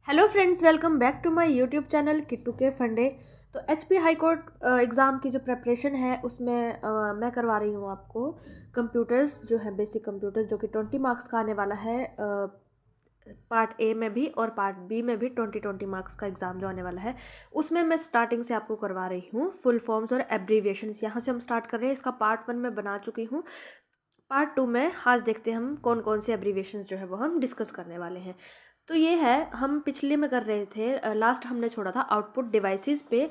Hello friends, welcome back to my YouTube channel Kittu के फंडे। तो एचपी हाई कोर्ट एग्ज़ाम की जो प्रेपरेशन है उसमें मैं करवा रही हूँ आपको कंप्यूटर्स जो है बेसिक कंप्यूटर्स, जो कि 20 मार्क्स का आने वाला है। पार्ट ए में भी और पार्ट बी में भी 20 मार्क्स का एग्ज़ाम जो आने वाला है उसमें मैं स्टार्टिंग से आपको करवा रही हूँ फुल फॉर्म्स और एब्रीविएशंस। यहाँ से हम स्टार्ट कर रहे हैं। इसका पार्ट 1 में बना चुकी हूँ। पार्ट 2 में आज देखते हैं हम कौन कौन से एब्रीविएशंस जो है वो हम डिस्कस करने वाले हैं। तो ये है, हम पिछले में कर रहे थे, लास्ट हमने छोड़ा था आउटपुट डिवाइसेस पे।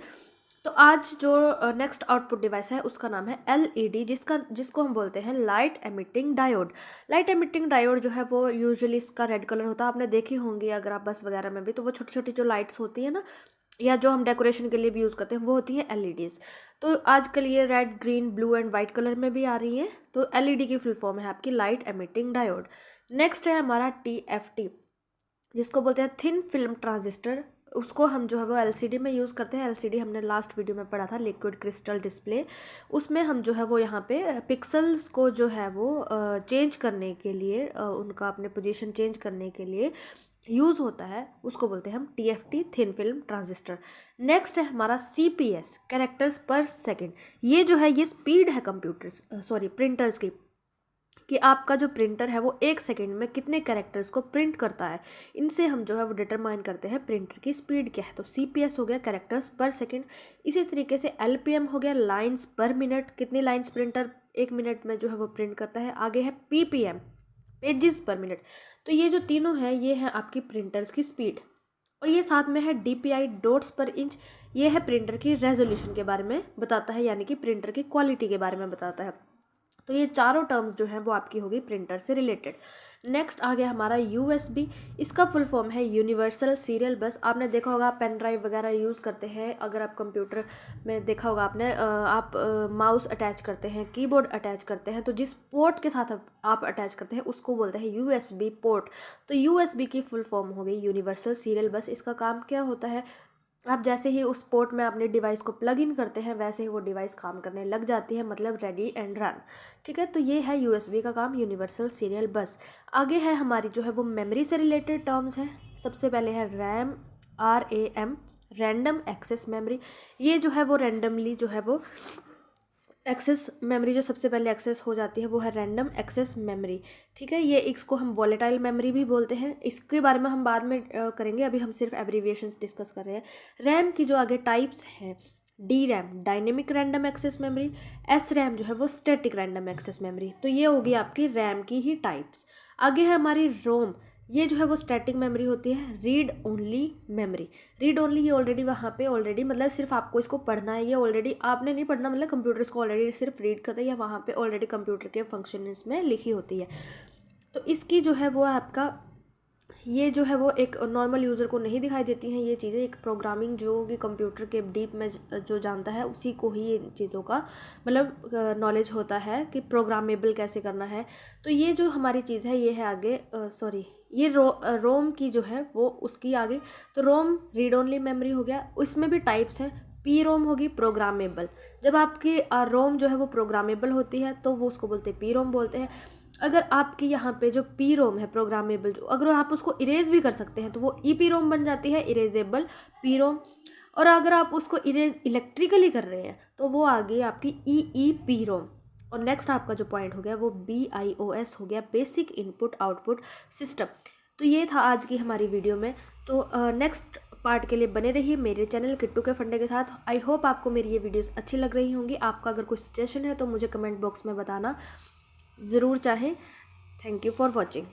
तो आज जो नेक्स्ट आउटपुट डिवाइस है उसका नाम है एलईडी, जिसको हम बोलते हैं light emitting diode. Light emitting diode जो है वो यूजुअली इसका रेड कलर होता है, आपने देखी होंगी अगर आप बस वगैरह में भी। तो वो छोटी छोटी जो लाइट्स होती है ना, या जो हम डेकोरेशन के लिए भी यूज़ करते हैं, वो होती है एलईडीज़। तो आजकल ये red, green, blue and white colour में भी आ रही हैं। तो एलईडी की फुल फॉर्म है आपकी लाइट एमिटिंग डायोड। नेक्स्ट है हमारा टीएफटी, जिसको बोलते हैं थिन फिल्म ट्रांजिस्टर। उसको हम जो है वो एलसीडी में यूज़ करते हैं। एलसीडी हमने लास्ट वीडियो में पढ़ा था, लिक्विड क्रिस्टल डिस्प्ले। उसमें हम जो है वो यहाँ पे पिक्सल्स को जो है वो चेंज करने के लिए, उनका अपने पोजीशन चेंज करने के लिए यूज़ होता है। उसको बोलते हैं हम TFT, thin film transistor. Next है हमारा सीपीएस, कैरेक्टर्स पर सेकेंड। ये जो है ये स्पीड है प्रिंटर्स की, कि आपका जो प्रिंटर है वो 1 सेकेंड में कितने कैरेक्टर्स को प्रिंट करता है। इनसे हम जो है वो डिटरमाइन करते हैं प्रिंटर की स्पीड क्या है। तो सीपीएस हो गया कैरेक्टर्स पर सेकेंड। इसी तरीके से एलपीएम हो गया लाइंस पर मिनट, कितनी लाइंस प्रिंटर 1 मिनट में जो है वो प्रिंट करता है। आगे है पीपीएम, पेजेस पर मिनट। तो ये जो तीनों है ये है आपकी प्रिंटर्स की स्पीड। और ये साथ में है डीपीआई, डॉट्स पर इंच। ये है प्रिंटर की रेजोल्यूशन के बारे में बताता है, यानी कि प्रिंटर की क्वालिटी के बारे में बताता है। तो ये चारों टर्म्स जो हैं वो आपकी होगी प्रिंटर से रिलेटेड। नेक्स्ट आ गया हमारा यूएसबी। इसका फुल फॉर्म है यूनिवर्सल सीरियल बस। आपने देखा होगा पेन ड्राइव वगैरह यूज़ करते हैं, अगर आप कंप्यूटर में देखा होगा आपने, आप माउस अटैच करते हैं, कीबोर्ड अटैच करते हैं, तो जिस पोर्ट के साथ आप अटैच करते हैं उसको बोलते हैं यूएसबी पोर्ट। तो यूएसबी की फुल फॉर्म हो गई यूनिवर्सल सीरियल बस। इसका काम क्या होता है, आप जैसे ही उस पोर्ट में अपने डिवाइस को प्लग इन करते हैं वैसे ही वो डिवाइस काम करने लग जाती है, मतलब रेडी एंड रन। ठीक है, तो ये है यूएसबी का काम, यूनिवर्सल सीरियल बस। आगे है हमारी जो है वो मेमोरी से रिलेटेड टर्म्स हैं। सबसे पहले है RAM, RAM, random access memory. ये जो है वो रैंडमली जो है वो एक्सेस मेमोरी जो सबसे पहले एक्सेस हो जाती है वो है रैंडम एक्सेस मेमोरी। ठीक है, ये इसको हम वॉलेटाइल मेमोरी भी बोलते हैं। इसके बारे में हम बाद में करेंगे, अभी हम सिर्फ एब्रीविएशंस डिस्कस कर रहे हैं। रैम की जो आगे टाइप्स हैं, D RAM dynamic random access memory, S RAM जो है वो स्टैटिक रैंडम एक्सेस मेमोरी। तो ये होगी आपकी रैम की ही टाइप्स। आगे है हमारी रोम। ये जो है वो स्टैटिक मेमोरी होती है। Read only memory, read only ये ऑलरेडी वहाँ पे ऑलरेडी, मतलब सिर्फ आपको इसको पढ़ना है, ये ऑलरेडी आपने नहीं पढ़ना, मतलब कंप्यूटर इसको ऑलरेडी सिर्फ रीड करता है, या वहाँ पे ऑलरेडी कंप्यूटर के फंक्शन इसमें लिखी होती है। तो इसकी जो है वो आपका, ये जो है वो एक नॉर्मल यूज़र को नहीं दिखाई देती हैं ये चीज़ें। एक प्रोग्रामिंग जो कि कंप्यूटर के डीप में जो जानता है उसी को ही इन चीज़ों का मतलब नॉलेज होता है कि प्रोग्रामेबल कैसे करना है। तो ये जो हमारी चीज़ है ये है आगे, ये रोम की जो है वो उसकी आगे। तो रोम रीड ओनली मेमोरी हो गया। इसमें भी टाइप्स हैं। पी रोम होगी प्रोग्रामेबल। जब आपकी रोम जो है वो प्रोग्रामेबल होती है तो वो उसको बोलते हैं पी रोम बोलते हैं। अगर आपकी यहाँ पे जो पी रोम है प्रोग्रामेबल, जो अगर आप उसको इरेज भी कर सकते हैं तो वो ई पी रोम बन जाती है, इरेजेबल पी रोम। और अगर आप उसको इरेज इलेक्ट्रिकली कर रहे हैं तो वो आ गई आपकी ई पी रोम। और नेक्स्ट आपका जो पॉइंट हो गया वो BIOS हो गया, बेसिक इनपुट आउटपुट सिस्टम। तो ये था आज की हमारी वीडियो में। तो नेक्स्ट पार्ट के लिए बने रहिए मेरे चैनल किट्टू के फंडे के साथ। आई होप आपको मेरी ये वीडियोस अच्छी लग रही होंगी। आपका अगर कुछ सजेशन है तो मुझे कमेंट बॉक्स में बताना ज़रूर चाहें। Thank you for watching.